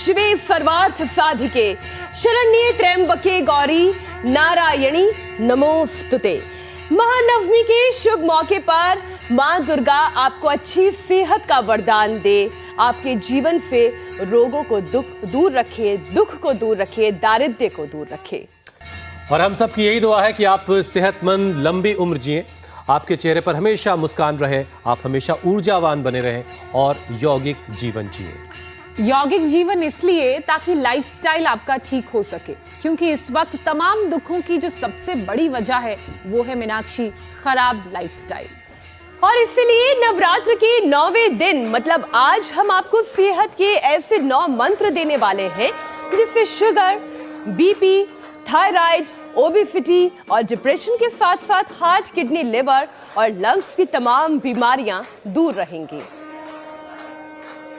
शिवे सर्वार्थ साधिके शरण्ये त्र्यंबके गौरी नारायणी नमोस्तुते। महानवमी के शुभ मौके पर मां दुर्गा आपको अच्छी सेहत का वरदान दे, आपके जीवन से रोगों को दूर रखे, दुख को दूर रखे, दारिद्र्य को दूर रखे। और हम सब की यही दुआ है कि आप सेहतमंद लंबी उम्र जिएं, आपके चेहरे पर हमेशा मुस्कान रहे, आप हमेशा ऊर्जावान बने रहें और यौगिक जीवन जिएं। यौगिक जीवन इसलिए ताकि लाइफस्टाइल आपका ठीक हो सके, क्योंकि इस वक्त तमाम दुखों की जो सबसे बड़ी वजह है वो है मीनाक्षी, खराब लाइफस्टाइल। और इसलिए नवरात्र के 9वें दिन मतलब आज हम आपको सेहत के ऐसे 9 मंत्र देने वाले हैं जिससे शुगर, बीपी, थायराइड, ओबेसिटी और डिप्रेशन के साथ साथ हार्ट, किडनी, लिवर और लंग्स की तमाम बीमारियां दूर रहेंगी।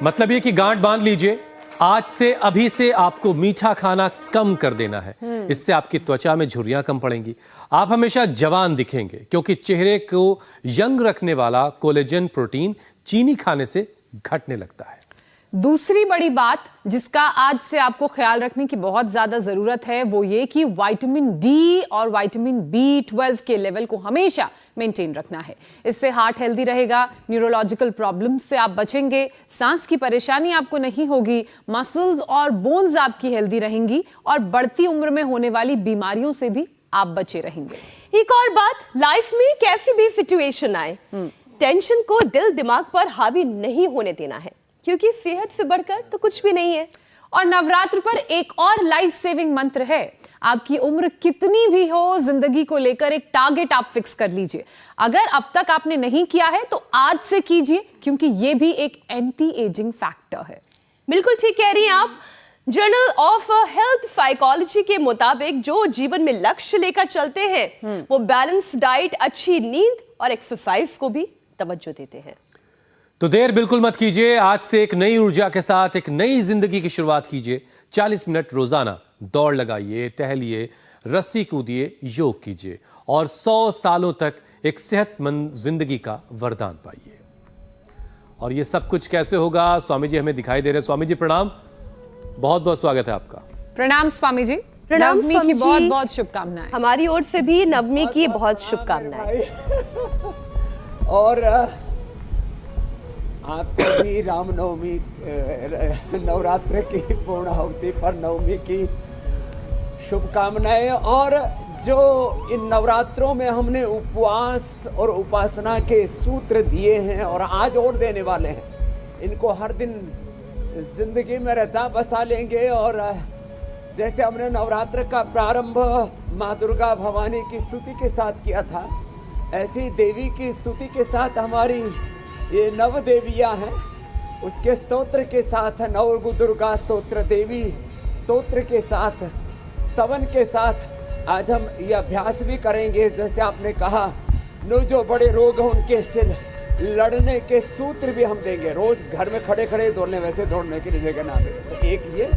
मतलब ये कि गांठ बांध लीजिए, आज से अभी से आपको मीठा खाना कम कर देना है। इससे आपकी त्वचा में झुर्रियां कम पड़ेंगी, आप हमेशा जवान दिखेंगे, क्योंकि चेहरे को यंग रखने वाला कोलेजन प्रोटीन चीनी खाने से घटने लगता है। दूसरी बड़ी बात जिसका आज से आपको ख्याल रखने की बहुत ज्यादा जरूरत है वो ये कि विटामिन डी और विटामिन B12 के लेवल को हमेशा मेंटेन रखना है। इससे हार्ट हेल्दी रहेगा, न्यूरोलॉजिकल प्रॉब्लम्स से आप बचेंगे, सांस की परेशानी आपको नहीं होगी, मसल्स और बोन्स आपकी हेल्दी रहेंगी और बढ़ती उम्र में होने वाली बीमारियों से भी आप बचे रहेंगे। एक और बात, लाइफ में कैसी भी सिचुएशन आए, टेंशन को दिल दिमाग पर हावी नहीं होने देना है, क्योंकि सेहत से बढ़कर तो कुछ भी नहीं है। और नवरात्र पर एक और लाइफ सेविंग मंत्र है। आपकी उम्र कितनी भी हो, जिंदगी को लेकर एक टारगेट आप फिक्स कर लीजिए। अगर अब तक आपने नहीं किया है तो आज से कीजिए, क्योंकि यह भी एक एंटी एजिंग फैक्टर है। बिल्कुल ठीक कह रही हैं आप। जर्नल ऑफ हेल्थ साइकोलॉजी के मुताबिक जो जीवन में लक्ष्य लेकर चलते हैं वो बैलेंस डाइट, अच्छी नींद और एक्सरसाइज को भी तवज्जो देते हैं। तो देर बिल्कुल मत कीजिए, आज से एक नई ऊर्जा के साथ एक नई जिंदगी की शुरुआत कीजिए। 40 मिनट रोजाना दौड़ लगाइए, टहलिए, रस्सी कूदिए, योग कीजिए और 100 सालों तक एक सेहतमंद जिंदगी का वरदान पाइए। और ये सब कुछ कैसे होगा, स्वामी जी हमें दिखाई दे रहे हैं। स्वामी जी प्रणाम, बहुत बहुत स्वागत है आपका। प्रणाम स्वामी जी, प्रणाम नवमी की बहुत बहुत शुभकामनाएं। हमारी ओर से भी नवमी की बहुत शुभकामनाएं। और आपको भी रामनवमी, नवरात्र की पूर्णाहुति पर नवमी की शुभकामनाएं। और जो इन नवरात्रों में हमने उपवास और उपासना के सूत्र दिए हैं और आज और देने वाले हैं, इनको हर दिन जिंदगी में रचा बसा लेंगे। और जैसे हमने नवरात्र का प्रारंभ माँ दुर्गा भवानी की स्तुति के साथ किया था, ऐसी देवी की स्तुति के साथ हमारी ये नव देवियाँ हैं, उसके स्तोत्र के साथ, नव दुर्गा स्तोत्र, देवी स्तोत्र के साथ, स्तवन के साथ आज हम ये अभ्यास भी करेंगे। जैसे आपने कहा, जो बड़े रोग हैं उनके से लड़ने के सूत्र भी हम देंगे। रोज घर में खड़े खड़े दौड़ने, वैसे दौड़ने की जगह ना दे, तो एक ये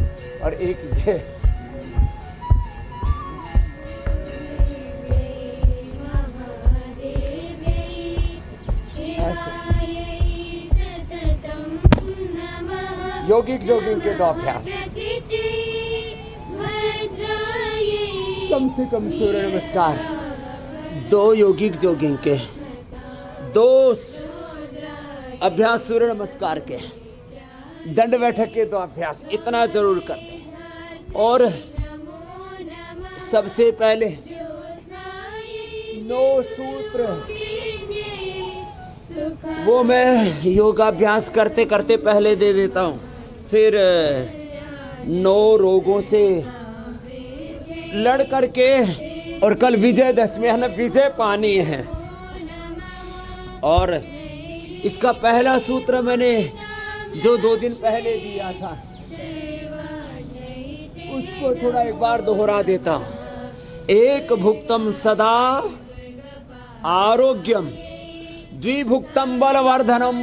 और एक ये। ऐसे योगिक जोगिंग के 2 अभ्यास, कम से कम सूर्य नमस्कार 2 योगिक जोगिंग के, 2 अभ्यास सूर्य नमस्कार के, दंड बैठक के 2 अभ्यास, इतना जरूर कर दें। और सबसे पहले 9 सूत्र वो मैं योगाभ्यास करते करते पहले दे देता हूँ, फिर 9 रोगों से लड़ करके, और कल विजयदशमी है ना, विजय पानी है। और इसका पहला सूत्र मैंने जो 2 दिन पहले दिया था उसको थोड़ा एक बार दोहरा देता हूँ। एक भुक्तम सदा आरोग्यम, द्विभुक्तम बलवर्धनम,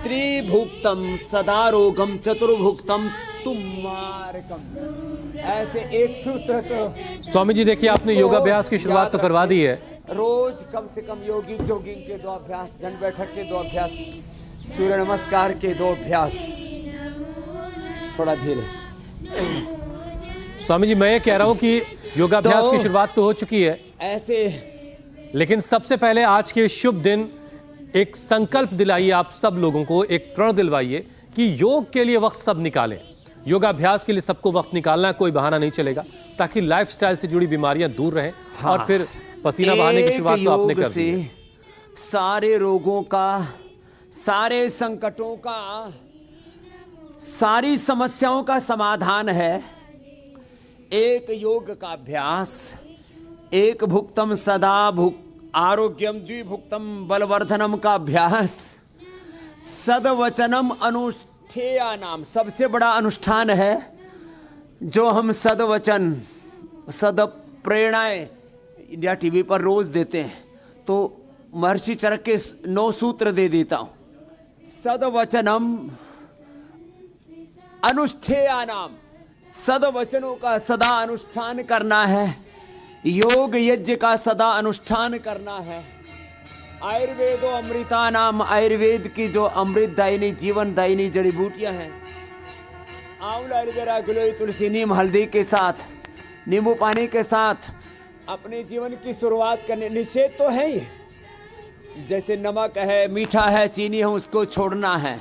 त्रिभुक्तम सदा रोगम, चतुर्भुक्तम तुम्हारकम। ऐसे एक सूत्र तो स्वामी जी देखिए, आपने योगाभ्यास की शुरुआत तो करवा दी है। रोज कम से कम योगिक जोगिंग के 2 अभ्यास, दंड बैठक के 2 अभ्यास सूर्य नमस्कार के 2 अभ्यास। थोड़ा धीरे। स्वामी जी, मैं ये कह रहा हूं कि योगाभ्यास की शुरुआत तो हो चुकी है, ऐसे लेकिन सबसे पहले आज के शुभ दिन एक संकल्प दिलाइए आप सब लोगों को, एक प्रण दिलवाइए कि योग के लिए वक्त सब निकालें। योगाभ्यास के लिए सबको वक्त निकालना, कोई बहाना नहीं चलेगा, ताकि लाइफस्टाइल से जुड़ी बीमारियां दूर रहें। हाँ। और फिर पसीना बहाने की शुरुआत तो आपने कर दी है। सारे रोगों का, सारे संकटों का, सारी समस्याओं का समाधान है एक योग का अभ्यास। एक भुक्तम सदा आरोग्यम द्विभुक्तम बलवर्धनम का अभ्यास। सदवचनम अनुष्ठेया नाम, सबसे बड़ा अनुष्ठान है जो हम सदवचन, सद प्रेरणाएं इंडिया टीवी पर रोज देते हैं। तो महर्षि चरक के 9 सूत्र दे देता हूं। सदवचनम अनुष्ठेया नाम, सदवचनों का सदा अनुष्ठान करना है। योग यज्ञ का सदा अनुष्ठान करना है। आयुर्वेदो अमृता नाम, आयुर्वेद की जो अमृतदायिनी, जीवनदायिनी जड़ी बूटियां हैं, आंवला, एलोवेरा, गिलोय, तुलसी, नीम, हल्दी के साथ, नींबू पानी के साथ अपने जीवन की शुरुआत करने। निषेध तो है ही, जैसे नमक है, मीठा है, चीनी है, उसको छोड़ना है,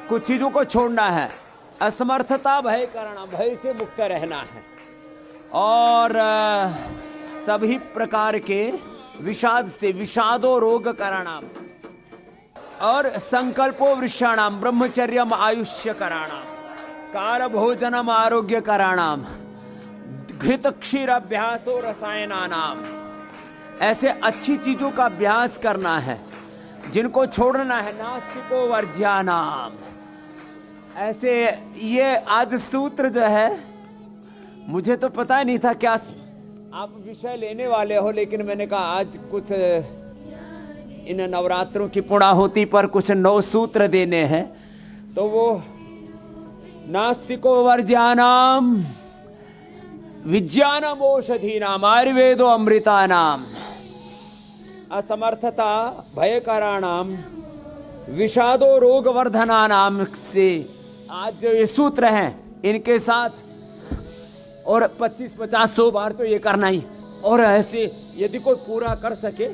कुछ चीजों को छोड़ना है। असमर्थता भय करना, भय से मुक्त रहना है। और सभी प्रकार के विषाद से, विषादो रोग करणाम, और संकल्पो वृषाणाम, ब्रह्मचर्यम आयुष्य कराणाम, कार भोजनम आरोग्य कराणाम, घृत क्षीर अभ्यासो रसायनानाम। ऐसे अच्छी चीजों का अभ्यास करना है जिनको छोड़ना है। नास्तिको वर्ज्यानाम। ऐसे ये आज सूत्र जो है, मुझे तो पता ही नहीं था क्या आप विषय लेने वाले हो, लेकिन मैंने कहा आज कुछ इन नवरात्रों की पूर्णाहुति पर कुछ 9 सूत्र देने हैं। तो वो नास्तिको वर्ज्यानाम, विज्ञानम औषधीनाम, आयुर्वेदो अमृतानाम, असमर्थता भयकराणाम, विषादो रोग वर्धनानाम से आज जो ये सूत्र हैं इनके साथ, और 25, 50, 100 बार तो ये करना ही। और ऐसे यदि कोई पूरा कर सके,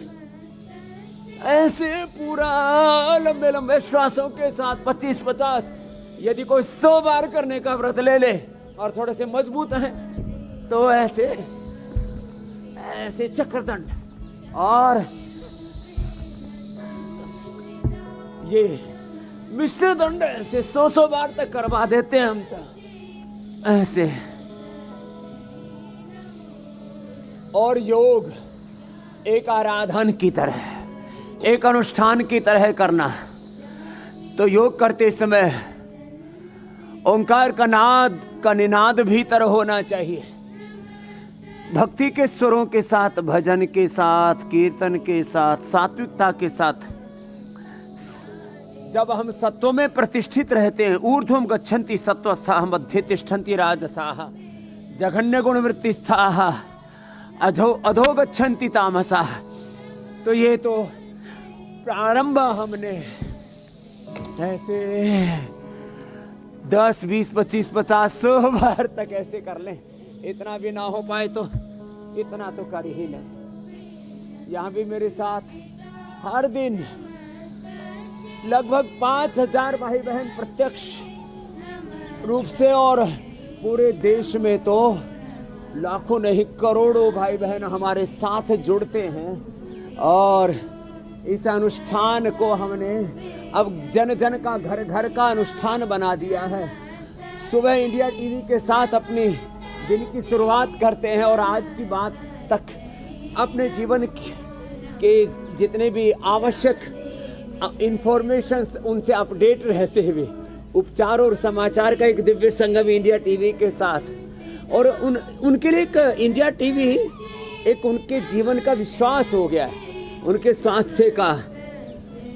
ऐसे पूरा लंबे लंबे श्वासों के साथ 25, 50, यदि कोई 100 बार करने का व्रत ले ले और थोड़े से मजबूत हैं तो ऐसे ऐसे चक्रदंड और ये मिश्र दंड ऐसे 100 बार तक करवा देते हैं हम तो ऐसे। और योग एक आराधन की तरह, एक अनुष्ठान की तरह करना। तो योग करते समय ओंकार का नाद का निनाद भीतर होना चाहिए। भक्ति के स्वरों के साथ, भजन के साथ, कीर्तन के साथ, सात्विकता के साथ जब हम सत्व में प्रतिष्ठित रहते हैं, ऊर्ध्वम गच्छन्ति सत्वस्थाः मध्ये तिष्ठन्ति राजसाः, जघन्य गुण वृत्तिस्थाः अधो गच्छन्ति तामसाः। तो ये तो प्रारंभ हमने ऐसे 10, 20, 25, 50, 100 बार तक ऐसे कर लें। इतना भी ना हो पाए तो इतना तो कर ही लें। यहाँ भी मेरे साथ हर दिन लगभग 5000 भाई बहन प्रत्यक्ष रूप से, और पूरे देश में तो लाखों नहीं करोड़ों भाई बहन हमारे साथ जुड़ते हैं। और इस अनुष्ठान को हमने अब जन जन का, घर घर का अनुष्ठान बना दिया है। सुबह इंडिया टीवी के साथ अपनी दिन की शुरुआत करते हैं और आज की बात तक अपने जीवन के जितने भी आवश्यक इंफॉर्मेशंस उनसे अपडेट रहते हुए उपचार और समाचार का एक दिव्य संगम इंडिया टीवी के साथ। और उनके लिए एक इंडिया टीवी एक उनके जीवन का विश्वास हो गया है, उनके स्वास्थ्य का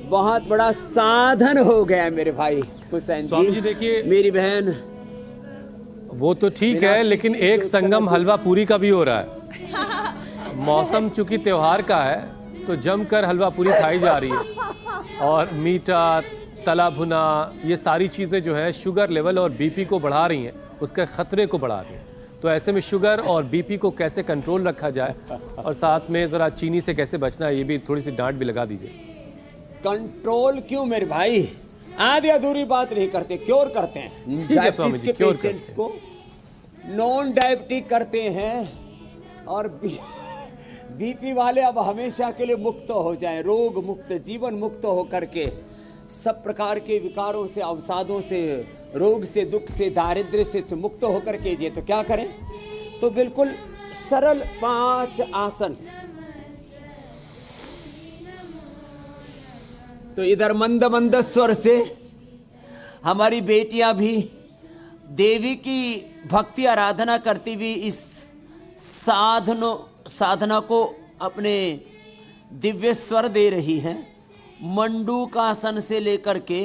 बहुत बड़ा साधन हो गया है। मेरे भाई हुसैन जी, देखिए मेरी बहन, वो तो ठीक है, लेकिन एक संगम हलवा पूरी का भी हो रहा है। मौसम चूंकि त्योहार का है तो जमकर हलवा पूरी खाई जा रही है, और मीठा तला भुना, ये सारी चीज़ें जो है शुगर लेवल और बीपी को बढ़ा रही हैं, उसके ख़तरे को बढ़ा रही हैं। तो ऐसे में शुगर और बीपी को कैसे कंट्रोल रखा जाए और साथ में ज़रा चीनी से कैसे बचना है, ये भी थोड़ी सी डांट भी लगा दीजिए। कंट्रोल क्यों मेरे भाई, आधी अधूरी बात नहीं करते, क्योर करते हैं। ठीक है स्वामी जी, के क्योर पेशेंट्स को नॉन डायबिटिक करते हैं और बीपी वाले अब हमेशा के लिए मुक्त हो जाएं, रोग मुक्त, जीवन मुक्त हो करके सब प्रकार के विकारों से, अवसादों से, रोग से, दुख से, दारिद्र्य से मुक्त होकर के जिए। तो क्या करें? तो बिल्कुल सरल 5 आसन। तो इधर मंद मंद स्वर से हमारी बेटियां भी देवी की भक्ति आराधना करती हुई इस साधना को अपने दिव्य स्वर दे रही हैं। मंडूकासन से लेकर के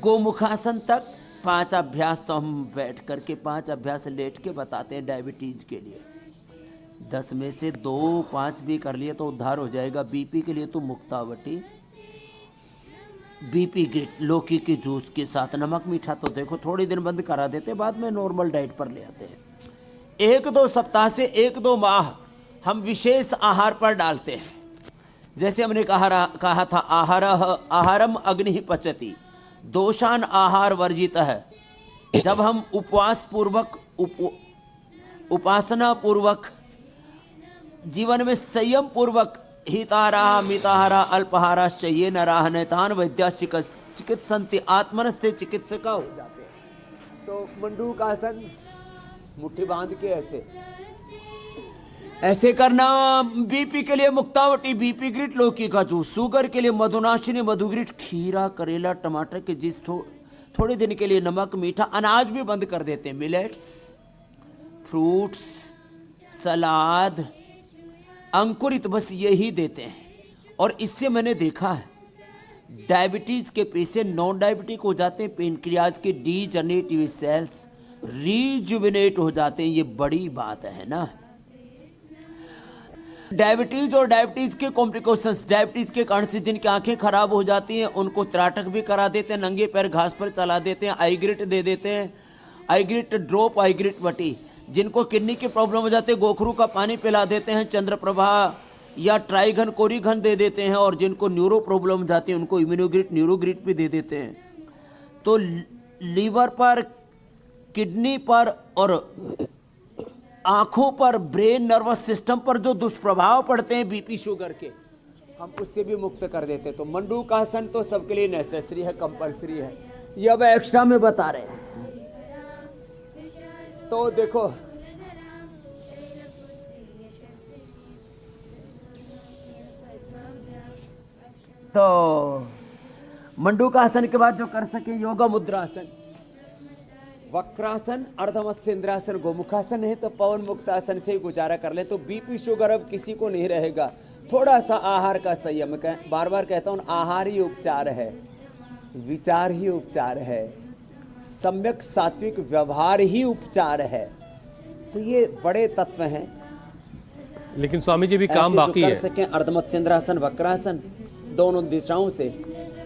गोमुखासन तक 5 अभ्यास तो हम बैठ करके 5 अभ्यास लेट के बताते हैं डायबिटीज के लिए। 10 में से 2-5 भी कर लिए तो उद्धार हो जाएगा। बीपी के लिए तो मुक्तावटी, बीपी ग्रिट, लौकी के जूस के साथ नमक मीठा तो देखो थोड़ी दिन बंद करा देते, बाद में नॉर्मल डाइट पर ले आते हैं। 1-2 सप्ताह से 1-2 माह हम विशेष आहार पर डालते हैं। जैसे हमने कहा था आहारम अग्नि पचति, दोषान आहार वर्जित है। जब हम उपवास पूर्वक उपासना पूर्वक जीवन में संयम पूर्वक हितारा मिताहारा अल्पहाराश्च ये नराह नैतान वैद्या चिकित्सन्ति आत्मनस्ते चिकित्सका हो जाते हैं। तो मंडूकासन मुट्ठी बांध के ऐसे करना। बीपी के लिए मुक्तावटी, बीपी ग्रिट, लौकी का जूस। शुगर के लिए मधुनाशिनी, मधुग्रिट, खीरा, करेला, टमाटर के जिस थोड़े दिन के लिए नमक मीठा। अनाज भी बंद कर देते हैं, मिलेट्स, फ्रूट्स, सलाद, अंकुरित, बस यही देते हैं। और इससे मैंने देखा है डायबिटीज के पेशेंट नॉन डायबिटिक हो जाते हैं, पेनक्रियाज के डीजनरेटिव सेल्स रीजुविनेट हो जाते हैं। ये बड़ी बात है ना। डायबिटीज और डायबिटीज के कॉम्प्लिकेशंस, डायबिटीज के कारण से जिनकी आंखें खराब हो जाती हैं उनको त्राटक भी करा देते हैं, नंगे पैर घास पर चला देते हैं, आईग्रिट दे देते हैं, आईग्रिट ड्रॉप, आईग्रिट वटी। जिनको किडनी की प्रॉब्लम हो जाती है गोखरू का पानी पिला देते हैं, चंद्रप्रभा या ट्राइघन कोरिघन दे देते हैं। और जिनको न्यूरो प्रॉब्लम हो जाती है उनको इम्यूनोग्रिट, न्यूरोग्रिट भी दे देते हैं। तो लीवर पर, किडनी पर और आंखों पर, ब्रेन, नर्वस सिस्टम पर जो दुष्प्रभाव पड़ते हैं बीपी शुगर के, हम उससे भी मुक्त कर देते हैं। तो मंडूकासन तो सबके लिए नेसेसरी है, कंपलसरी है। ये अब एक्स्ट्रा में बता रहे हैं। तो देखो तो मंडूकासन के बाद जो कर सके योगा मुद्रासन, वक्रासन, अर्धमत्स्येंद्रासन, गोमुखासन है तो पवन मुक्तासन से ही गुजारा कर ले। तो बीपी शुगर अब किसी को नहीं रहेगा। थोड़ा सा आहार का संयम, बार बार कहता हूँ, आहार ही उपचार है, विचार ही उपचार है, सम्यक सात्विक व्यवहार ही उपचार है। तो ये बड़े तत्व हैं। लेकिन स्वामी जी भी काम बाकी है। कर सकें अर्धमत्स्येंद्रासन, वक्रासन दोनों दिशाओं से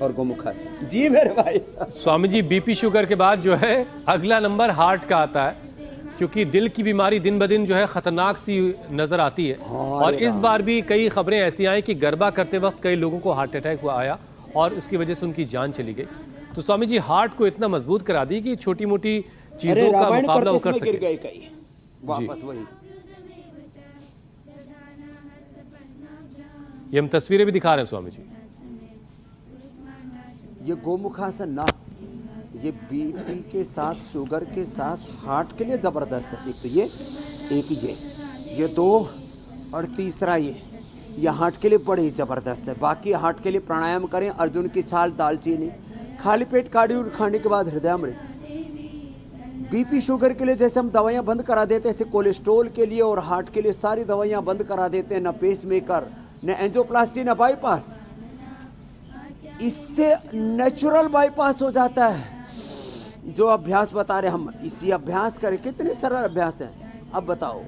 और गोमुखासन। जी मेरे भाई। स्वामी जी बीपी शुगर के बाद जो है अगला नंबर हार्ट का आता है, क्योंकि दिल की बीमारी दिन ब दिन जो है खतरनाक सी नजर आती है। और इस बार भी कई खबरें ऐसी आई कि गरबा करते वक्त कई लोगों को हार्ट अटैक हुआ आया और उसकी वजह से उनकी जान चली गई। तो स्वामी जी हार्ट को इतना मजबूत करा दी कि छोटी मोटी चीजों का मुकाबला वो कर सके। वापस वही ये हम तस्वीरें भी दिखा रहे हैं स्वामी जी। ये गोमुखासन ना, ये बीपी के साथ, शुगर के साथ, हार्ट के लिए जबरदस्त है। एक तो ये, एक ये 2 और तीसरा ये हार्ट के लिए बड़े जबरदस्त है। बाकी हार्ट के लिए प्राणायाम करें, अर्जुन की छाल, दालचीनी, खाली पेट कार्डियो खाने के बाद हृदयामृत। बीपी शुगर के लिए जैसे हम दवाइयां बंद करा देते हैं, ऐसे कोलेस्ट्रॉल के लिए और हार्ट के लिए सारी दवाइयां बंद करा देते हैं। न पेसमेकर, न एंजियोप्लास्टी, न बाईपास। इससे नेचुरल बाईपास हो जाता है। जो अभ्यास बता रहे हम, इसी अभ्यास करें। कितने सरल अभ्यास हैं। अब बताओ,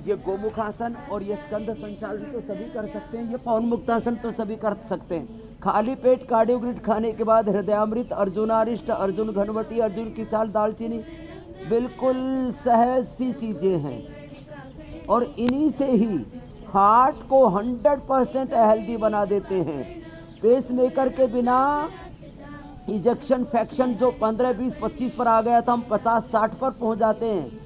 ये गोमुखासन और ये स्कंद संचालन तो सभी कर सकते हैं, ये पवन मुक्तासन तो सभी कर सकते हैं। खाली पेट कार्डियोग्रिड खाने के बाद हृदयामृत, अर्जुनारिष्ट, अर्जुन घनवटी, अर्जुन की चाल, दालचीनी, बिल्कुल सहज सी चीज़ें हैं और इन्हीं से ही हार्ट को 100% हेल्दी बना देते हैं। पेसमेकर के बिना इंजेक्शन फैक्शन जो 15, 20, 25 पर आ गया था, हम 50, 60 पर पहुंच जाते हैं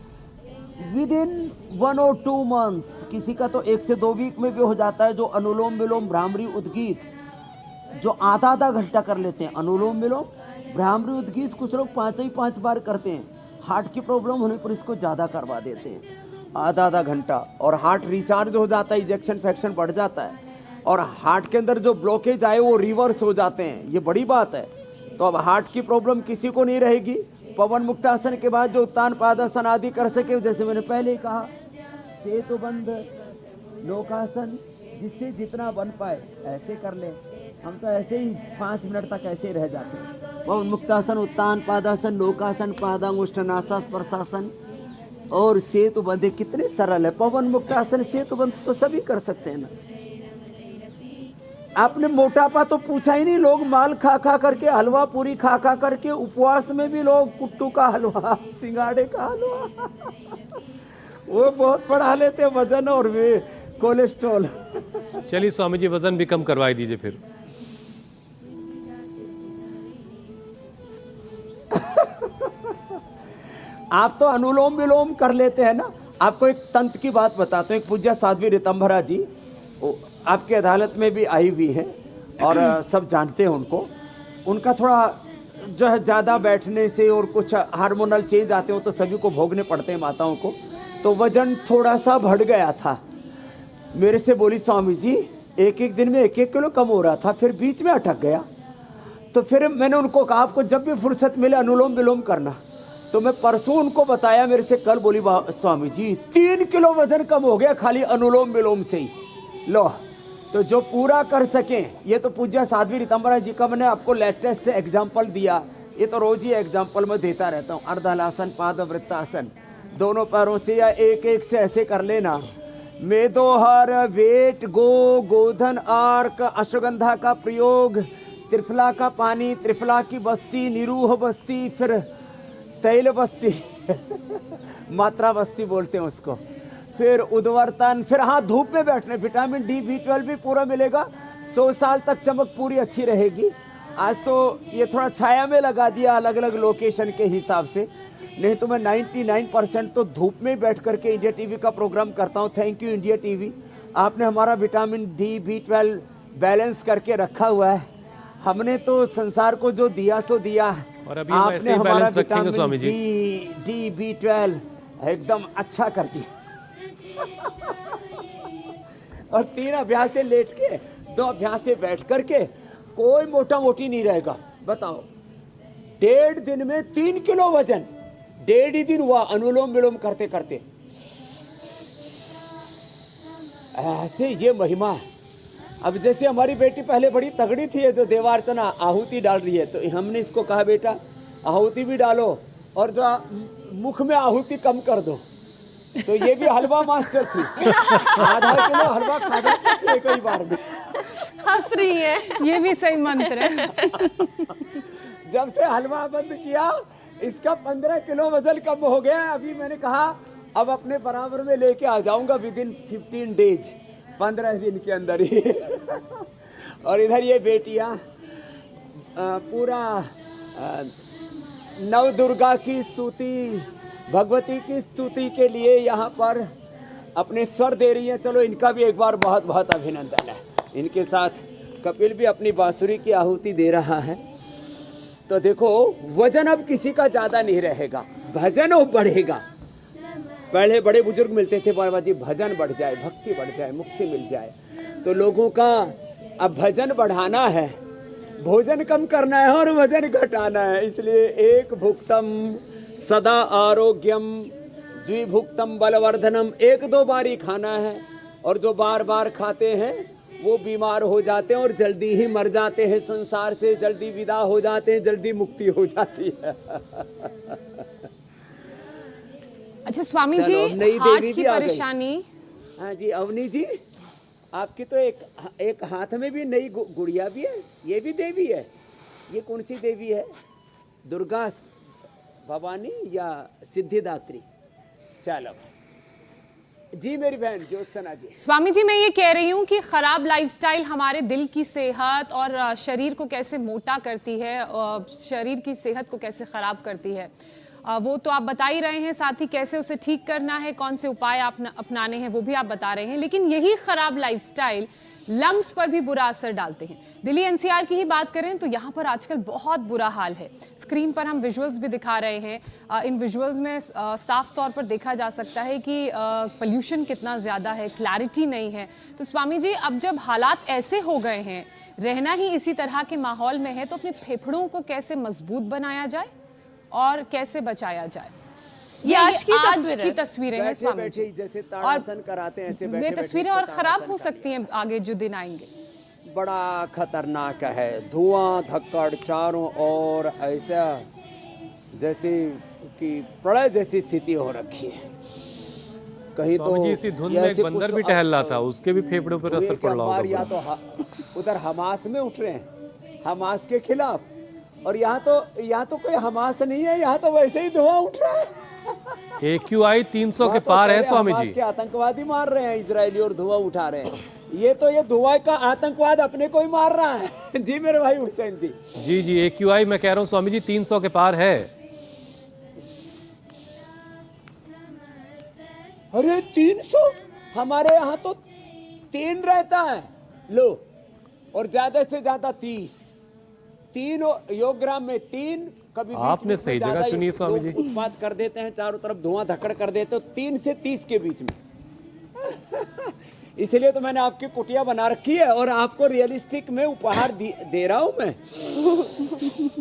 विद इन 1 और 2 मंथ्स। किसी का तो 1 से 2 वीक में भी हो जाता है। जो अनुलोम विलोम, भ्रामरी, उद्गीत जो आधा घंटा कर लेते हैं, अनुलोम विलोम, भ्रामरी, उद्गीत कुछ लोग 5 बार करते हैं। हार्ट की प्रॉब्लम होने पर इसको ज़्यादा करवा देते हैं, आधा घंटा, और हार्ट रिचार्ज हो जाता है, इंजेक्शन फैक्शन बढ़ जाता है और हार्ट के अंदर जो ब्लॉकेज आए वो रिवर्स हो जाते हैं। ये बड़ी बात है। तो अब हार्ट की प्रॉब्लम किसी को नहीं रहेगी। पवन मुक्तासन के बाद जो उत्तान पादासन आदि कर सके, जैसे मैंने पहले ही कहा, सेतुबंध, लोकासन, जिससे जितना बन पाए ऐसे कर ले। हम तो ऐसे ही 5 मिनट तक ऐसे ही रह जाते हैं। पवन मुक्तासन, उत्तान पादासन, लोकासन, पादांगुष्ठनासा, स्पर्शासन और सेतुबंध कितने सरल है। पवन मुक्तासन, सेतुबंध तो सभी कर सकते हैं ना। आपने मोटापा तो पूछा ही नहीं। लोग माल खा खा करके, हलवा पूरी खा खा करके, उपवास में भी लोग कुट्टू का हलवा, सिंगाड़े का हलवा वो बहुत बढ़ा लेते हैं वजन और वे कोलेस्ट्रॉल। चलिए स्वामी जी, वजन भी कम करवाई दीजिए फिर। आप तो अनुलोम विलोम कर लेते हैं ना। आपको एक तंत्र की बात बताता हूँ। एक पूज्य साध्वी ऋतंभरा जी आपकी अदालत में भी आई हुई है और सब जानते हैं उनको। उनका थोड़ा जो है ज़्यादा बैठने से और कुछ हार्मोनल चेंज आते हो तो सभी को भोगने पड़ते हैं माताओं को। तो वजन थोड़ा सा बढ़ गया था। मेरे से बोली, स्वामी जी एक दिन में 1 किलो कम हो रहा था, फिर बीच में अटक गया। तो फिर मैंने उनको कहा, आपको जब भी फुर्सत मिले अनुलोम विलोम करना। तो मैं परसों उनको बताया, मेरे से कल बोली, स्वामी जी 3 किलो वजन कम हो गया खाली अनुलोम विलोम से ही। लो, तो जो पूरा कर सकें, ये तो पूज्य साध्वी ऋतंभरा जी का मैंने आपको लेटेस्ट एग्जाम्पल दिया। ये तो रोज ही एग्जाम्पल मैं देता रहता हूँ। अर्धहलासन, पादवृत्तासन, दोनों पैरों से या एक से ऐसे कर लेना। मेदोहर, वेट, गोधन आर्क, अश्वगंधा का प्रयोग, त्रिफला का पानी, त्रिफला की बस्ती, निरूह बस्ती, फिर तैल बस्ती मात्रा बस्ती बोलते हैं उसको, फिर उद्वर्तन, फिर हाँ धूप में बैठने, विटामिन D, B12 भी पूरा मिलेगा। 100 साल तक चमक पूरी अच्छी रहेगी। आज तो ये थोड़ा छाया में लगा दिया अलग अलग लोकेशन के हिसाब से, नहीं तो मैं 99% तो धूप में बैठ करके इंडिया टीवी का प्रोग्राम करता हूँ। थैंक यू इंडिया टीवी, आपने हमारा विटामिन D, B12 बैलेंस करके रखा हुआ है। हमने तो संसार को जो दिया सो दिया, और अभी हम ऐसे ही बैलेंस रखेंगे स्वामी जी। D, B12 एकदम अच्छा कर दिया और 3 अभ्यास से लेट के, 2 अभ्यास से बैठ करके, कोई मोटा मोटी नहीं रहेगा। बताओ, 1.5 दिन में 3 किलो वजन, 1.5 ही दिन हुआ अनुलोम विलोम करते करते। ऐसे ये महिमा है। अब जैसे हमारी बेटी पहले बड़ी तगड़ी थी, जो देवार्चना आहुति डाल रही है, तो हमने इसको कहा, बेटा आहुति भी डालो और जो मुख में आहुति कम कर दो। तो ये भी हलवा मास्टर थी, आधा किलो हलवा खा जाती थी कई बार में। हंस रही है। ये भी सही मंत्र है। जब से हलवा बंद किया, इसका 15 किलो वजन कम हो गया। अभी मैंने कहा अब अपने बराबर में लेके आ जाऊंगा विद इन 15 डेज, 15 दिन के अंदर ही। और इधर ये बेटियां पूरा नव दुर्गा की स्तुति, भगवती की स्तुति के लिए यहाँ पर अपने स्वर दे रही हैं। चलो इनका भी एक बार बहुत बहुत अभिनंदन है। इनके साथ कपिल भी अपनी बांसुरी की आहुति दे रहा है। तो देखो, वजन अब किसी का ज़्यादा नहीं रहेगा, भजन अब बढ़ेगा। पहले बड़े बुजुर्ग मिलते थे, बाबा जी भजन बढ़ जाए, भक्ति बढ़ जाए, मुक्ति मिल जाए। तो लोगों का अब भजन बढ़ाना है, भोजन कम करना है और वजन घटाना है। इसलिए एक भुक्तम सदा आरोग्यम, द्विभुक्तम बलवर्धनम, 1-2 बार ही खाना है। और जो बार बार खाते हैं वो बीमार हो जाते हैं और जल्दी ही मर जाते हैं, संसार से जल्दी विदा हो जाते हैं, जल्दी मुक्ति हो जाती है। अच्छा स्वामी जी, चलो, नई हार्ट देवी की भी आ गई। परेशानी। हाँ जी अवनी जी, आपकी तो एक हाथ में भी नई गुड़िया भी है, ये भी देवी है। ये कौन सी देवी है? दुर्गा भवानी या सिद्धिदात्री? चलो जी मेरी बहन ज्योत्सना जी। स्वामी जी, मैं ये कह रही हूँ कि खराब लाइफस्टाइल हमारे दिल की सेहत और शरीर को कैसे मोटा करती है, शरीर की सेहत को कैसे खराब करती है, वो तो आप बता ही रहे हैं। साथ ही कैसे उसे ठीक करना है, कौन से उपाय अपनाने हैं, वो भी आप बता रहे हैं। लेकिन यही खराब लाइफस्टाइल लंग्स पर भी बुरा असर डालते हैं। दिल्ली एनसीआर की ही बात करें तो यहाँ पर आजकल बहुत बुरा हाल है। स्क्रीन पर हम विजुअल्स भी दिखा रहे हैं। इन विजुअल्स में साफ तौर पर देखा जा सकता है कि पोल्यूशन कितना ज़्यादा है, क्लैरिटी नहीं है। तो स्वामी जी, अब जब हालात ऐसे हो गए हैं, रहना ही इसी तरह के माहौल में है, तो अपने फेफड़ों को कैसे मजबूत बनाया जाए और कैसे बचाया जाए? ये आज की तस्वीरें हैं स्वामी जी। जैसे ताड़ासन कराते हैं ऐसे वे तस्वीरें और खराब हो सकती हैं आगे जो दिन आएंगे। बड़ा खतरनाक है, धुआं धक्कड़ चारों ओर, ऐसा जैसे कि प्रलय जैसी स्थिति हो रखी है। कहीं तो जी इसी धुंध में एक बंदर भी टहल रहा था, उसके भी फेफड़ों पर असर पड़ रहा होगा। या तो उधर हमास में उठ रहे हैं, हमास के खिलाफ, और यहाँ तो कोई हमास नहीं है, यहाँ तो वैसे ही धुआं उठ रहा है। AQI 300 के पार है स्वामी जी। के आतंकवादी मार रहे हैं इजरायली और धुआं उठा रहे हैं। ये धुआं का आतंकवाद अपने को ही मार रहा है। जी मेरे भाई हुसैन जी। जी AQI मैं कह रहा हूँ स्वामी जी 300 के पार है। अरे 300, हमारे यहाँ तो 3 रहता है लो, और ज्यादा से ज्यादा 3 योगग्राम में 3। कभी आपने सही जगह चुनी स्वामी जी। उत्पाद कर देते हैं, चारों तरफ धुआं धक्कड़ कर देते हो, 3 से 30 के बीच में। इसलिए तो मैंने आपकी कुटिया बना रखी है और आपको रियलिस्टिक में उपहार दे रहा हूं मैं।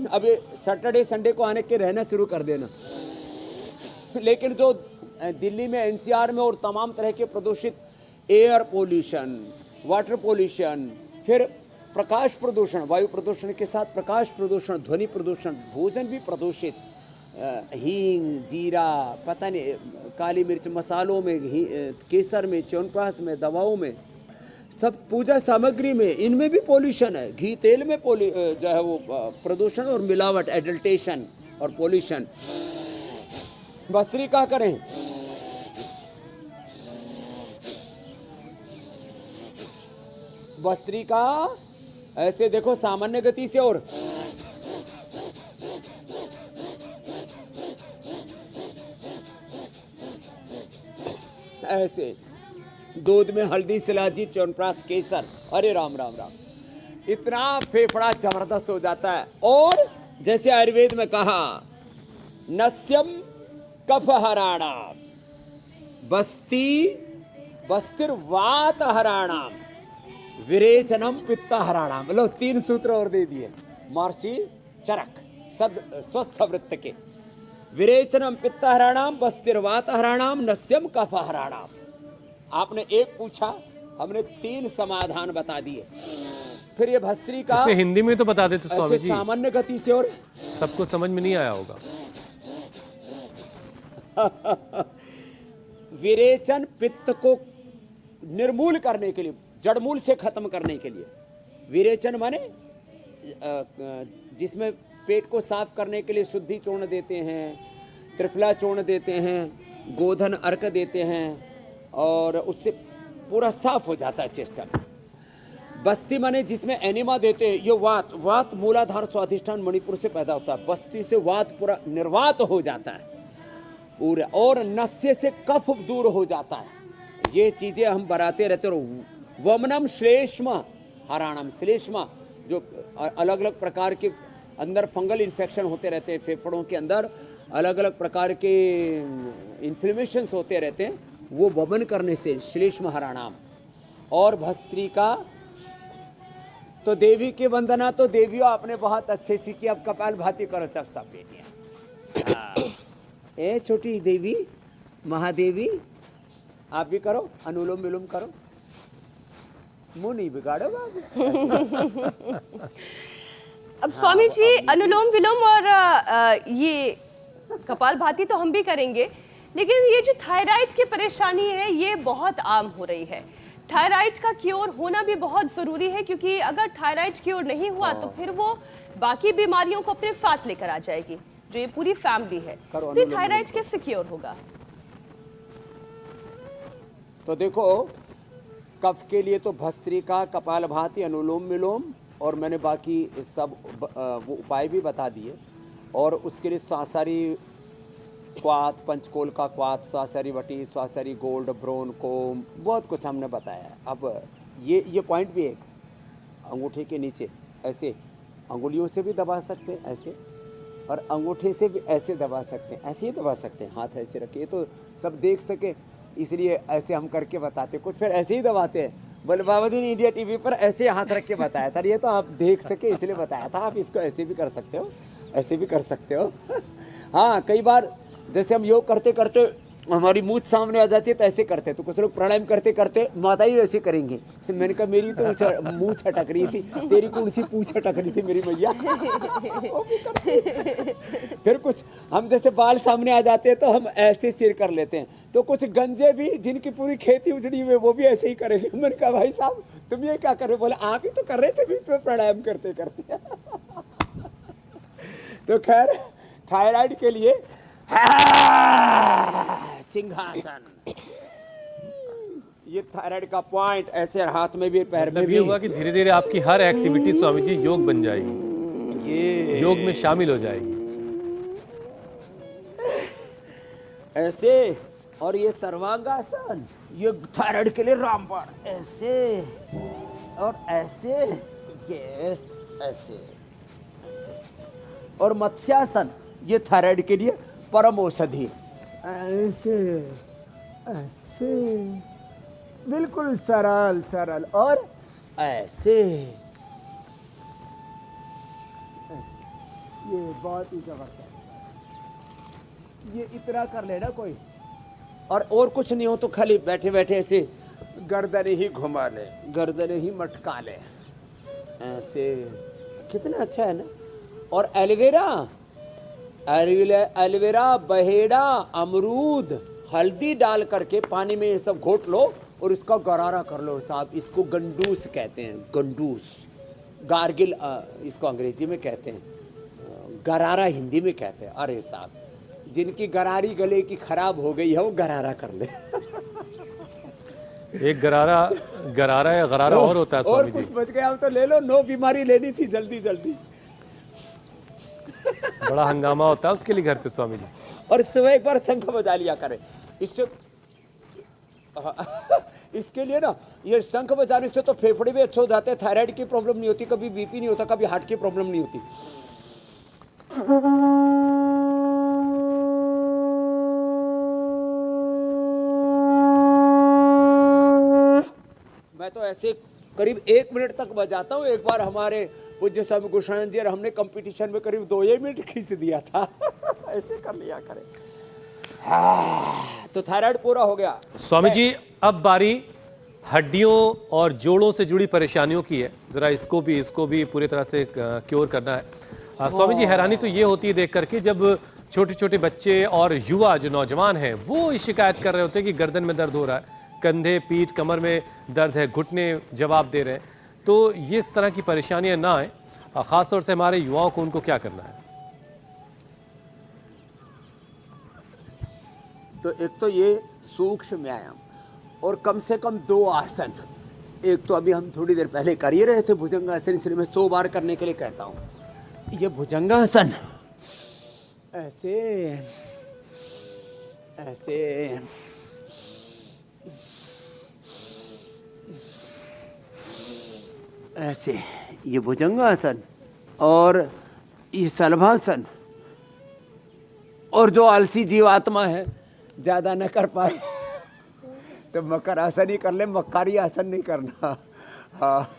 अब सैटरडे संडे को आने के रहना शुरू कर देना। लेकिन जो दिल्ली में एनसीआर में और तमाम तरह के प्रदूषित एयर पोल्यूशन, वाटर पोल्यूशन, फिर प्रकाश प्रदूषण, वायु प्रदूषण के साथ प्रकाश प्रदूषण, ध्वनि प्रदूषण, भोजन भी प्रदूषित, हींग, जीरा, पता नहीं, काली मिर्च मसालों में, केसर में, च्यवनप्राश में, दवाओं में, सब पूजा सामग्री में, इनमें भी पोल्यूशन है। घी तेल में जो है वो प्रदूषण और मिलावट, एडल्टेशन और पोल्यूशन। बस्त्री क्या करें? बस्त्री का ऐसे देखो सामान्य गति से, और ऐसे दूध में हल्दी, सिलाजी, च्यवनप्राश, केसर, अरे राम राम राम, इतना फेफड़ा जबरदस्त हो जाता है। और जैसे आयुर्वेद में कहा, नस्यम कफ हराणाम, बस्तिर्वात हराणाम, विरेचनम पित्त हराणाम। लो 3 सूत्र और दे दिए महर्षि चरक स्वस्थ वृत्त के। विरेचनम पित्त हराणाम, बस्तिर्वात हराणाम, नस्यम कफ हराणाम। आपने एक पूछा, हमने 3 समाधान बता दिए। फिर ये भस्त्री का इसे हिंदी में तो बता देते स्वामी जी, सामान्य गति से, और सबको समझ में नहीं आया होगा। विरेचन पित्त को निर्मूल करने के लिए, जड़मूल से खत्म करने के लिए। विरेचन माने जिसमें पेट को साफ करने के लिए शुद्धि चूर्ण देते हैं, त्रिफला चूर्ण देते हैं, गोधन अर्क देते हैं, और उससे पूरा साफ हो जाता है सिस्टम। बस्ती माने जिसमें एनिमा देते हैं। ये वात मूलाधार स्वाधिष्ठान मणिपुर से पैदा होता है। बस्ती से वात पूरा निर्वात हो जाता है पूरा, और नस्य से कफ दूर हो जाता है। ये चीजें हम बनाते रहते हैं। वमनम श्लेष्म हराणम, श्लेष्मा जो अलग अलग प्रकार के अंदर फंगल इन्फेक्शन होते रहते हैं, फेफड़ों के अंदर अलग अलग प्रकार के इन्फ्लेमेशंस होते रहते हैं, वो वमन करने से श्लेष्म हराणाम। और भस्त्री का तो देवी की वंदना तो देवियों आपने बहुत अच्छे सीखी। अब कपाल भाती करो सब बेटियां। ए छोटी देवी महादेवी, आप भी करो, अनुलोम विलोम करो, मुंह नहीं बिगाड़ो बाबू। अब स्वामी जी अनुलोम विलोम और ये कपाल भाती तो हम भी करेंगे, लेकिन ये जो थायराइड की परेशानी है ये बहुत आम हो रही है। थायराइड का क्योर होना भी बहुत जरूरी है, क्योंकि अगर थायराइड क्योर नहीं हुआ तो फिर वो बाकी बीमारियों को अपने साथ लेकर आ जाएगी, जो ये पूरी फैमिली है। तो ये थायराइड कैसे क्योर होगा? तो देखो, कफ के लिए तो भस्त्रिका, कपालभाति, अनुलोम विलोम, और मैंने बाकी सब वो उपाय भी बता दिए। और उसके लिए स्वासारी क्वाथ, पंचकोल का क्वाथ, स्वासारी वटी, स्वासारी गोल्ड, ब्रोन कोम, बहुत कुछ हमने बताया। अब ये पॉइंट भी है, अंगूठे के नीचे ऐसे अंगुलियों से भी दबा सकते हैं ऐसे, और अंगूठे से भी ऐसे दबा सकते हैं, ऐसे ही दबा सकते हैं, हाथ ऐसे रखिए तो सब देख सके, इसलिए ऐसे हम करके बताते। कुछ फिर ऐसे ही दबाते हैं, बोले बाबा जी ने इंडिया टीवी पर ऐसे हाथ रख के बताया था, ये तो आप देख सके इसलिए बताया था। आप इसको ऐसे भी कर सकते हो, ऐसे भी कर सकते हो। हाँ, कई बार जैसे हम योग करते करते हमारी मूंछ सामने आ जाती है तो ऐसे करते, तो कुछ लोग प्राणायाम करते करते माता ही ऐसे करेंगे। तो मैंने कहा मेरी तो मूंछ अटक रही थी, तेरी कौन सी पूंछ अटक रही थी मेरी मैया। फिर कुछ हम जैसे बाल सामने आ जाते हैं तो हम ऐसे सिर कर लेते हैं, तो कुछ गंजे भी जिनकी पूरी खेती उजड़ी हुई वो भी ऐसे ही करेंगे। मैंने कहा भाई साहब तुम ये क्या कर रहे हो? बोले आप ही तो कर रहे थे बीच में प्राणायाम करते करते। तो खैर थायराइड के लिए सिंहासन, ये थायराइड का पॉइंट, ऐसे हाथ में भी पैर में मतलब भी। ये हुआ कि धीरे धीरे आपकी हर एक्टिविटी स्वामी जी योग बन जाएगी, ये योग में शामिल हो जाएगी। ऐसे, और ये सर्वांगासन, ये थायराइड के लिए रामबाण, ऐसे और ऐसे, ये ऐसे। और मत्स्यासन, ये थायराइड के लिए परम औषधि, ऐसे ऐसे बिल्कुल सरल सरल, और ऐसे, ये बहुत ही जबरदस्त। ये इतना कर लेना कोई, और कुछ नहीं हो तो खाली बैठे बैठे ऐसे गर्दन ही घुमा ले, गर्दन ही मटका ले, ऐसे। कितना अच्छा है ना। और एलोवेरा, बहेड़ा, अमरूद, हल्दी डाल करके पानी में ये सब घोट लो और इसका गरारा कर लो साहब। इसको गंडूस कहते हैं, गंडूस, गार्गिल इसको अंग्रेजी में कहते हैं, गरारा हिंदी में कहते हैं। अरे साहब, जिनकी गरारी गले की खराब हो गई है वो गरारा कर ले। एक गरारा या गरारा और होता है और स्वामी कुछ जी। बच गया तो ले लो, नो बीमारी लेनी थी जल्दी जल्दी। बड़ा हंगामा होता है उसके लिए घर पे स्वामी जी। और सुबह एक बार शंख बजा लिया करें, इससे इसके लिए ना, ये शंख बजाने से तो फेफड़े भी अच्छे हो जाते हैं, थायराइड की प्रॉब्लम नहीं होती, कभी बीपी नहीं होता, कभी हार्ट की प्रॉब्लम नहीं होती। मैं तो ऐसे करीब 1 मिनट तक बजाता हूँ। एक बार हमारे पूज्य स्वामी गोस्वामी जी और हमने कंपटीशन में करीब 2 मिनट खींच दिया था। ऐसे कर लिया करें। तो थायराइड पूरा हो गया स्वामी जी। अब बारी हड्डियों और जोड़ों से जुड़ी परेशानियों की है, जरा इसको भी पूरी तरह से क्योर करना है। स्वामी जी, हैरानी तो ये होती है देख करके जब छोटे छोटे बच्चे और युवा जो नौजवान हैं वो शिकायत कर रहे होते हैं कि गर्दन में दर्द हो रहा है, कंधे, पीठ, कमर में दर्द है, घुटने जवाब दे रहे हैं। तो ये इस तरह की परेशानियां ना आए, खासतौर से हमारे युवाओं को उनको क्या करना है? तो एक तो ये सूक्ष्म व्यायाम और कम से कम 2 आसन। एक तो अभी हम थोड़ी देर पहले कर ही रहे थे भुजंगासन, इसलिए मैं 100 बार करने के लिए कहता हूँ। ये भुजंगासन ऐसे ऐसे ऐसे, ये भुजंगासन और ये सलभासन। और जो आलसी जीवात्मा है, ज्यादा न कर पाए तो मकर आसन ही कर ले, मकारी आसन नहीं करना। हाँ,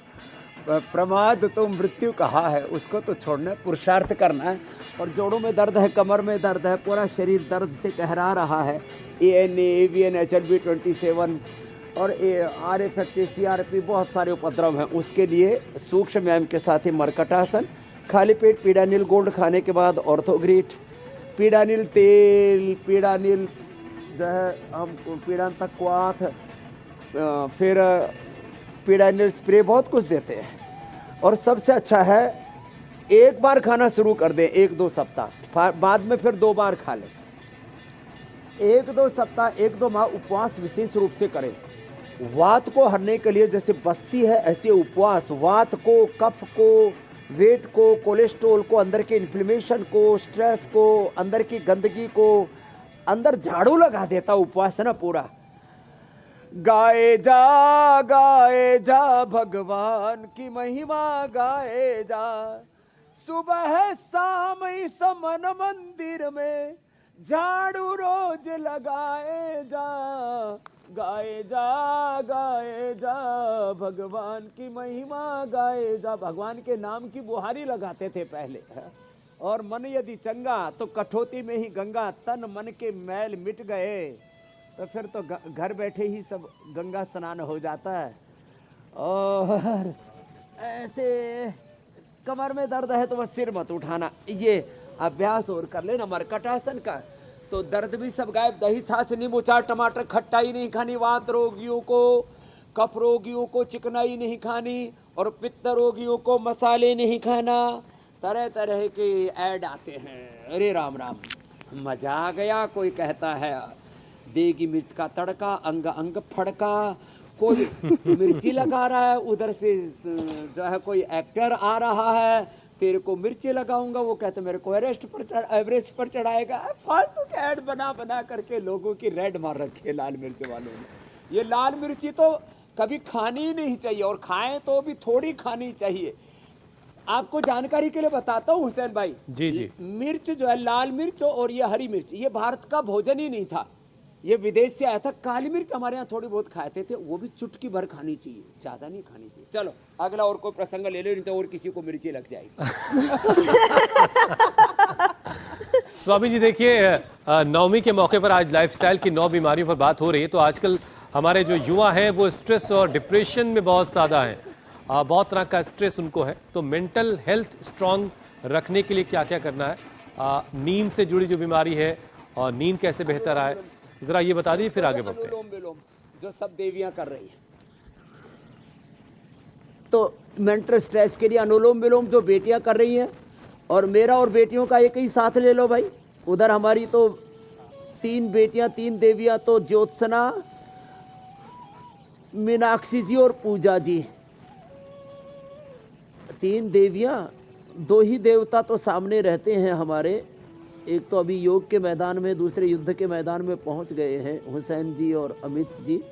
प्रमाद तो मृत्यु कहा है, उसको तो छोड़ना है, पुरुषार्थ करना है। और जोड़ों में दर्द है, कमर में दर्द है, पूरा शरीर दर्द से कहरा रहा है, ANA, AVN, HLB 27 और RFFT, CRP, बहुत सारे उपद्रव हैं। उसके लिए सूक्ष्म व्यायाम के साथ ही मरकटासन, खाली पेट पीडानिल गोल्ड खाने के बाद ऑर्थोग्रीट, पीडानिल तेल, पीडानिल जो है हम पीड़ांतक क्वाथ, फिर पीड़ानिल स्प्रे, बहुत कुछ देते हैं। और सबसे अच्छा है एक बार खाना शुरू कर दें, 1-2 सप्ताह, बाद में फिर 2 बार खा लें। 1-2 सप्ताह, 1-2 माह उपवास विशेष रूप से करें। वात को हरने के लिए जैसे बस्ती है, ऐसे उपवास वात को, कफ को, वेट को, कोलेस्ट्रॉल को, अंदर के इन्फ्लेमेशन को, स्ट्रेस को, अंदर की गंदगी को अंदर झाड़ू लगा देता उपवास है ना पूरा। गाए जा भगवान की महिमा, गाए जा सुबह शाम इस मन मंदिर में, झाड़ू रोज लगाए जा। गाए जा भगवान की महिमा, गाए जा। भगवान के नाम की बुहारी लगाते थे पहले। और मन यदि चंगा तो कठौती में ही गंगा, तन मन के मैल मिट गए तो फिर तो घर बैठे ही सब गंगा स्नान हो जाता है। और ऐसे कमर में दर्द है तो बस सिर मत उठाना, ये अभ्यास और कर लेना मरकटासन का, तो दर्द भी सब गायब। दही छाछ नींबू चार टमाटर खट्टाई नहीं खानी, वात रोगियों को, कफ रोगियों को चिकनाई नहीं खानी, और पित्त रोगियों को मसाले नहीं खाना। तरह तरह के ऐड आते हैं, अरे राम राम, मजा आ गया। कोई कहता है देगी मिर्च का तड़का, अंग अंग फड़का, कोई मिर्ची लगा रहा है, उधर से जो है कोई एक्टर आ रहा है, तेरे को मिर्ची लगाऊंगा, वो कहते मेरे को एवरेस्ट पर चढ़ाएगा। फालतू के ऐड बना बना करके लोगों की रेड मार रखी है लाल मिर्च वालों ने। ये लाल मिर्ची तो कभी खानी ही नहीं चाहिए, और खाएं तो भी थोड़ी खानी चाहिए। आपको जानकारी के लिए बताता हूँ हुसैन भाई, जी मिर्च जो है, लाल मिर्च और ये हरी मिर्च, ये भारत का भोजन ही नहीं था, ये विदेश से आया था। काली मिर्च हमारे यहाँ थोड़ी बहुत खाते थे, वो भी चुटकी भर खानी चाहिए, ज्यादा नहीं खानी चाहिए। चलो अगला और कोई प्रसंग ले लो, नहीं तो और किसी को मिर्ची लग जाएगी। स्वामी जी देखिए, नवमी के मौके पर आज लाइफस्टाइल की 9 बीमारियों पर बात हो रही है। तो आजकल हमारे जो युवा हैं वो स्ट्रेस और डिप्रेशन में बहुत ज़्यादा हैं, बहुत तरह का स्ट्रेस उनको है। तो मेंटल हेल्थ स्ट्रांग रखने के लिए क्या क्या करना है? नींद से जुड़ी जो बीमारी है और नींद कैसे बेहतर आए, जरा ये बता दीजिए, फिर आगे बढ़ते हैं। अनुलोम विलोम जो सब देवियां कर रही हैं, तो मेंटल स्ट्रेस के लिए अनुलोम विलोम जो बेटियां कर रही हैं, और मेरा और बेटियों का एक ही साथ ले लो भाई। उधर हमारी तो 3 बेटियां, 3 देवियां, तो ज्योत्सना, मीनाक्षी जी और पूजा जी, 3 देवियां। 2 ही देवता तो सामने रहते हैं हमारे, एक तो अभी योग के मैदान में, दूसरे युद्ध के मैदान में पहुंच गए हैं, हुसैन जी और अमित जी।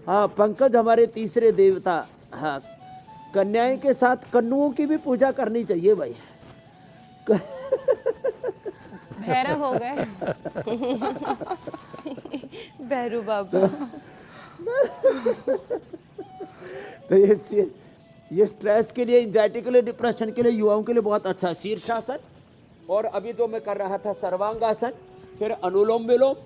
हाँ, पंकज हमारे तीसरे देवता। हाँ, कन्याएं के साथ कन्नुओं की भी पूजा करनी चाहिए भाई। भैरव हो गए। भैरू बाबा। तो ये स्ट्रेस के लिए, एंजाइटी के लिए, डिप्रेशन के लिए, युवाओं के लिए बहुत अच्छा है शीर्षासन। और अभी जो मैं कर रहा था सर्वांगासन, फिर अनुलोम विलोम,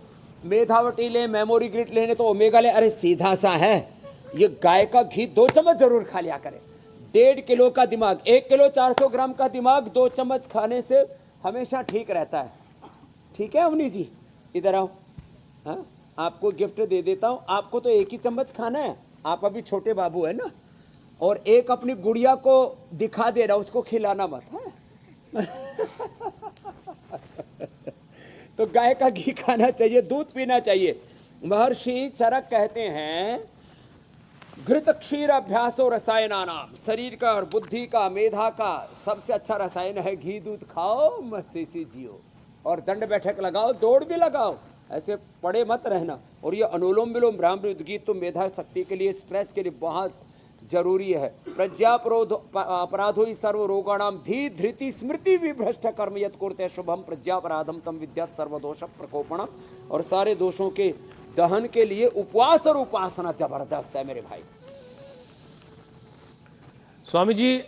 मेधावटी ले, मेमोरी ग्रिड लेने तो ओमेगा ले। अरे सीधा सा है, ये गाय का घी 2 चम्मच जरूर खा लिया करें। 1.5 किलो का दिमाग, 1 किलो 400 ग्राम का दिमाग 2 चम्मच खाने से हमेशा ठीक रहता है। ठीक है अवनी जी, इधर आओ। हाँ, आपको गिफ्ट दे देता हूँ। आपको तो 1 ही चम्मच खाना है, आप अभी छोटे बाबू है ना, और एक अपनी गुड़िया को दिखा दे रहा, उसको खिलाना मत है। तो गाय का घी खाना चाहिए, दूध पीना चाहिए। महर्षि चरक कहते हैं, घृत क्षीर अभ्यासो रसायना नाम, शरीर का और बुद्धि का, मेधा का सबसे अच्छा रसायन है घी। दूध खाओ, मस्ती से जियो, और दंड बैठक लगाओ, दौड़ भी लगाओ, ऐसे पड़े मत रहना। और ये अनुलोम विलोम, ब्राह्मण गीत तो मेधा शक्ति के लिए, स्ट्रेस के लिए बहुत जरूरी है। प्रज्ञापरोध अपराधो ही सर्व रोगाणाम धी धृति स्मृति विभ्रष्ट कर्म यत् कुरुते शुभम प्रज्ञापराधम तम विद्यात् सर्वदोष प्रकोपणम। और सारे दोषों के दहन के लिए उपवास और उपासना जबरदस्त है मेरे भाई। स्वामी जी,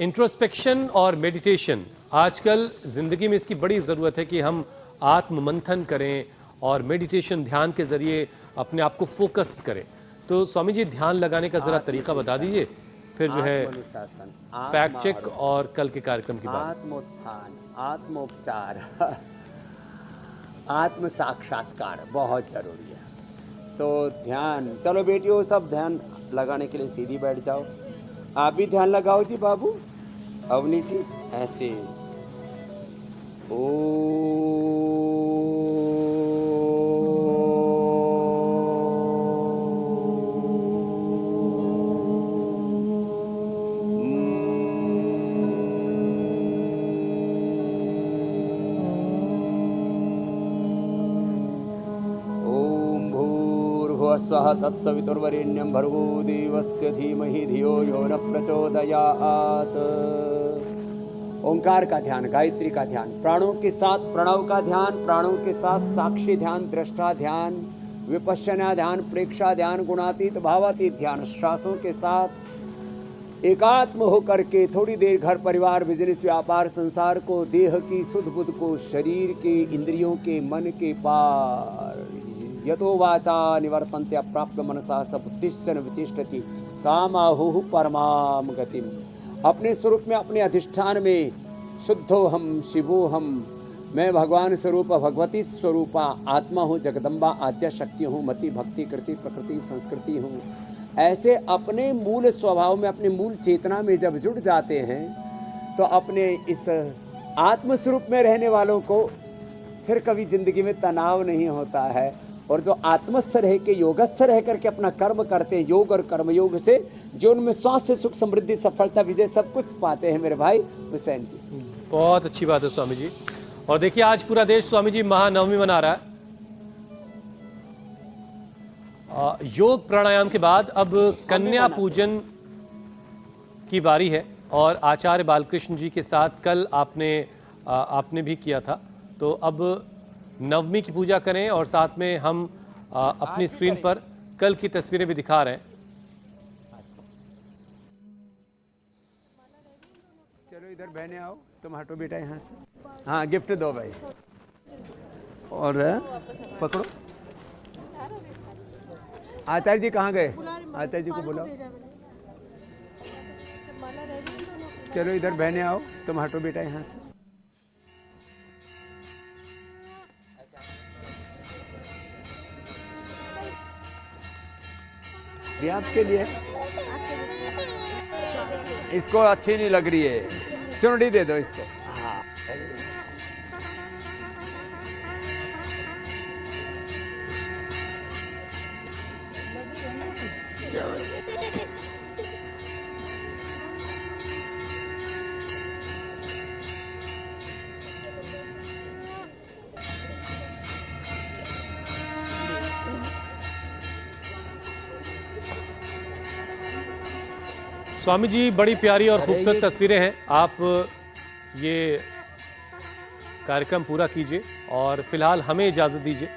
इंट्रोस्पेक्शन और मेडिटेशन, आजकल जिंदगी में इसकी बड़ी ज़रूरत है कि हम आत्म मंथन करें और मेडिटेशन, ध्यान के जरिए अपने आप को फोकस करें। तो स्वामी जी, ध्यान लगाने का जरा तरीका बता दीजिए, फिर जो है आत्मानुशासन, फैक्ट चेक और कल के कार्यक्रम की बात। आत्मोत्थान, आत्मोपचार। आत्म साक्षात्कार बहुत जरूरी है। तो ध्यान, चलो बेटियों सब ध्यान लगाने के लिए सीधी बैठ जाओ। आप भी ध्यान लगाओ जी बाबू, अवनी जी ऐसे। स्वः तत्सवितुर्वरेण्यं भर्गो देवस्य धीमहि धियो यो न प्रचोदयात्। ओंकार का ध्यान, गायत्री का ध्यान, प्राणों के साथ प्रणव का ध्यान, प्राणों के साथ साक्षी ध्यान, दृष्टा ध्यान, विपश्यना ध्यान, प्रेक्षा ध्यान, गुणातीत भावातीत ध्यान, श्वासों के साथ एकात्म होकर के थोड़ी देर घर परिवार बिजनेस व्यापार संसार को, देह की सुध बुध को, शरीर के इंद्रियों के मन के पार यतो वाचा निवर्तन्ते अप्राप्य मनसा स बुद्धिश्चन विचेष्टति तामाहुः परमाम गतिम। अपने स्वरूप में, अपने अधिष्ठान में शुद्धोहम शिवोहम, मैं भगवान स्वरूप भगवती स्वरूपा आत्मा हूँ, जगदम्बा आद्य शक्ति हूँ, मति भक्ति कृति प्रकृति संस्कृति हूँ। ऐसे अपने मूल स्वभाव में, अपने मूल चेतना में जब जुड़ जाते हैं तो अपने इस आत्म स्वरूप में रहने वालों को फिर कभी जिंदगी में तनाव नहीं होता है। और जो आत्मस्थ रह के योगस्थ रह करके अपना कर्म करते हैं, योग और कर्मयोग से जो उनमें स्वास्थ्य सुख समृद्धि सफलता विजय सब कुछ पाते हैं मेरे भाई हुसैन जी। बहुत अच्छी बात है स्वामी जी। और देखिए आज पूरा देश स्वामी जी महानवमी मना रहा है। योग प्राणायाम के बाद अब कन्या पूजन की बारी है और आचार्य बालकृष्ण जी के साथ कल आपने भी किया था। तो अब नवमी की पूजा करें और साथ में हम अपनी स्क्रीन पर कल की तस्वीरें भी दिखा रहे हैं। चलो इधर बहने आओ, तुम हटो बेटा यहाँ से। हाँ गिफ्ट दो भाई और पकड़ो। आचार्य जी कहाँ गए? आचार्य जी को बुलाओ। चलो इधर बहने आओ, तुम हटो बेटा यहाँ से। ये आपके लिए, इसको अच्छी नहीं लग रही है, चुनरी दे दो इसको। हाँ स्वामी जी बड़ी प्यारी और खूबसूरत तस्वीरें हैं। आप ये कार्यक्रम पूरा कीजिए और फिलहाल हमें इजाजत दीजिए।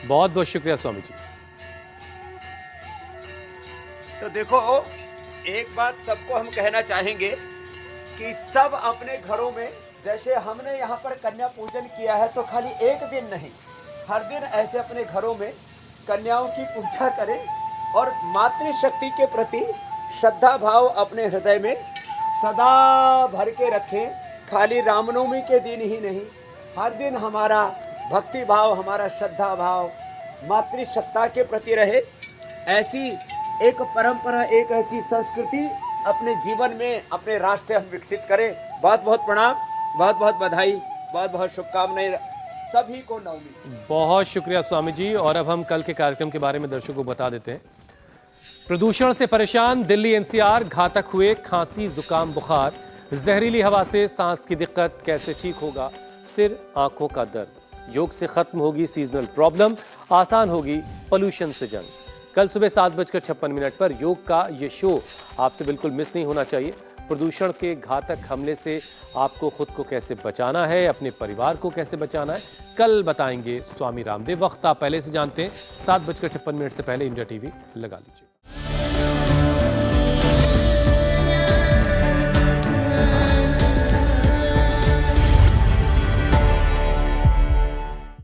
बहुत बहुत शुक्रिया स्वामी जी। तो देखो, एक बात सबको हम कहना चाहेंगे कि सब अपने घरों में, जैसे हमने यहाँ पर कन्या पूजन किया है, तो खाली एक दिन नहीं, हर दिन ऐसे अपने घरों में कन्याओं की पूजा करें और मातृशक्ति के प्रति श्रद्धा भाव अपने हृदय में सदा भर के रखें। खाली रामनवमी के दिन ही नहीं, हर दिन हमारा भक्ति भाव, हमारा श्रद्धा भाव मातृसत्ता के प्रति रहे। ऐसी एक परंपरा, एक ऐसी संस्कृति अपने जीवन में, अपने राष्ट्र हम विकसित करें। बहुत बहुत प्रणाम, बहुत बहुत बधाई, बहुत बहुत शुभकामनाएं सभी को नवमी। बहुत शुक्रिया स्वामी जी। और अब हम कल के कार्यक्रम के बारे में दर्शकों को बता देते हैं। प्रदूषण से परेशान दिल्ली एनसीआर, घातक हुए खांसी जुकाम बुखार, जहरीली हवा से सांस की दिक्कत, कैसे ठीक होगा सिर आंखों का दर्द, योग से खत्म होगी सीजनल प्रॉब्लम, आसान होगी पोल्यूशन से जंग। कल सुबह 7:56 पर योग का ये शो आपसे बिल्कुल मिस नहीं होना चाहिए। प्रदूषण के घातक हमले से आपको खुद को कैसे बचाना है, अपने परिवार को कैसे बचाना है, कल बताएंगे स्वामी रामदेव। वक्त आप पहले से जानते हैं, 7:56 से पहले इंडिया टीवी लगा लीजिए।